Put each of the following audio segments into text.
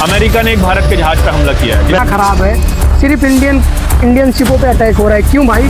America ने एक भारत के जहाज पर हमला किया है। क्या खराब है, सिर्फ इंडियन शिपों पे अटैक हो रहा है, क्यों भाई?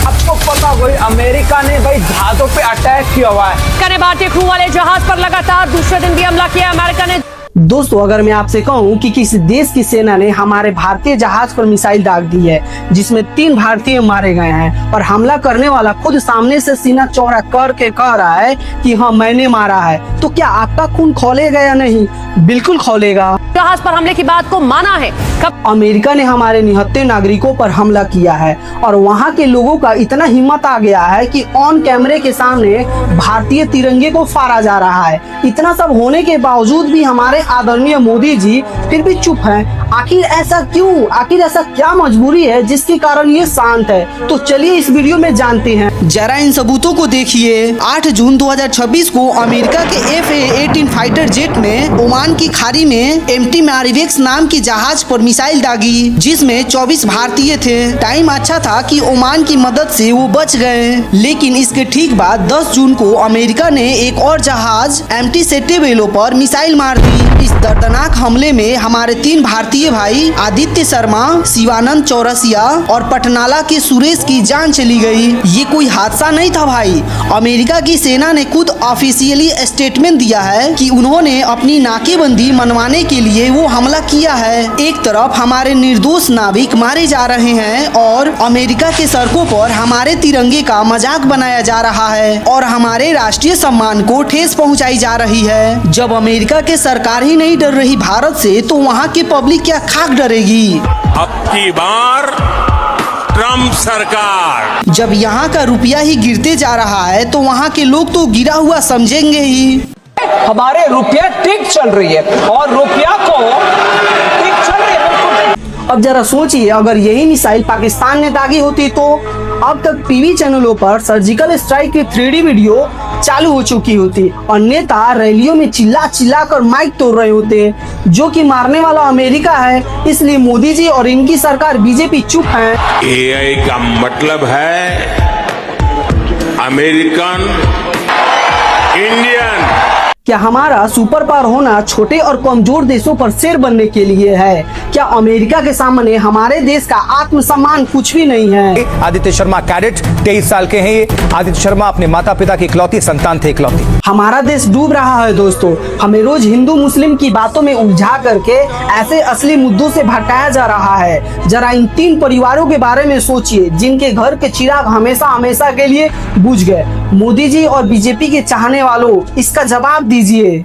आपको पता भाई अमेरिका ने भाई जहाजों पे अटैक किया हुआ है। अमेरिका ने भारतीय क्रू वाले जहाज पर लगातार दूसरे दिन भी हमला किया। अमेरिका ने दोस्तों, अगर मैं आपसे कहूं कि किसी देश की सेना ने हमारे भारतीय जहाज पर मिसाइल दाग दी है जिसमें 3 भारतीय मारे गए हैं और हमला करने वाला खुद सामने से सीना चौड़ा करके कह रहा है कि हाँ मैंने मारा है, तो क्या आपका खून खौलेगा या नहीं? बिल्कुल खौलेगा। जहाज पर हमले की बात को माना है। कब अमेरिका ने हमारे निहत्थे नागरिकों पर हमला किया है और वहाँ के लोगों का इतना हिम्मत आ गया है कि ऑन कैमरे के सामने भारतीय तिरंगे को फाड़ा जा रहा है। इतना सब होने के बावजूद भी हमारे आदरणीय मोदी जी फिर भी चुप हैं। आखिर ऐसा क्यों? आखिर ऐसा क्या मजबूरी है जिसके कारण ये शांत है? तो चलिए इस वीडियो में जानते हैं। जरा इन सबूतों को देखिए। 8 जून 2026 को अमेरिका के F-18 फाइटर जेट ने ओमान की खाड़ी में MT मैरिवेक्स नाम की जहाज पर मिसाइल दागी जिसमें 24 भारतीय थे। टाइम अच्छा था कि ओमान की मदद से वो बच गए, लेकिन इसके ठीक बाद 10 जून को अमेरिका ने एक और जहाज MT सेटेबेलो पर मिसाइल मार दी। इस दर्दनाक हमले में हमारे 3 भारतीय भाई आदित्य शर्मा, शिवानंद चौरसिया और पटनाला के सुरेश की जान चली गई। ये कोई हादसा नहीं था भाई। अमेरिका की सेना ने खुद ऑफिशियली स्टेटमेंट दिया है कि उन्होंने अपनी नाकेबंदी मनवाने के लिए वो हमला किया है। एक तरफ हमारे निर्दोष नाविक मारे जा रहे हैं और अमेरिका के सड़कों पर हमारे तिरंगे का मजाक बनाया जा रहा है और हमारे राष्ट्रीय सम्मान को ठेस पहुंचाई जा रही है। जब अमेरिका के सरकार ही नहीं डर रही भारत से, तो वहाँ की पब्लिक क्या खाक डरेगी? अब की बार ट्रम्प सरकार। जब यहाँ का रुपया ही गिरते जा रहा है तो वहाँ के लोग तो गिरा हुआ समझेंगे ही। हमारे रुपया ठीक चल रही है और रुपया को ठीक चल रही है। अब जरा सोचिए, अगर यही मिसाइल पाकिस्तान ने दागी होती तो अब तक टीवी चैनलों पर सर्जिकल स्ट्राइक की 3D वीडियो चालू हो चुकी होती और नेता रैलियों में चिल्ला चिल्ला कर माइक तोड़ रहे होते। जो कि मारने वाला अमेरिका है, इसलिए मोदी जी और इनकी सरकार बीजेपी चुप है। AI का मतलब है अमेरिकन इंडियन। क्या हमारा सुपर पावर होना छोटे और कमजोर देशों पर शेर बनने के लिए है? क्या अमेरिका के सामने हमारे देश का आत्मसम्मान कुछ भी नहीं है? आदित्य शर्मा कैडेट 23 साल के हैं। ये आदित्य शर्मा अपने माता पिता की इकलौती संतान थे, इकलौती। हमारा देश डूब रहा है दोस्तों। हमें रोज हिंदू मुस्लिम की बातों में उलझा करके ऐसे असली मुद्दों से भटकाया जा रहा है। जरा इन 3 परिवारों के बारे में सोचिए जिनके घर के चिराग हमेशा हमेशा के लिए बुझ गए। मोदी जी और बीजेपी के चाहने वालों, इसका जवाब दीजिए।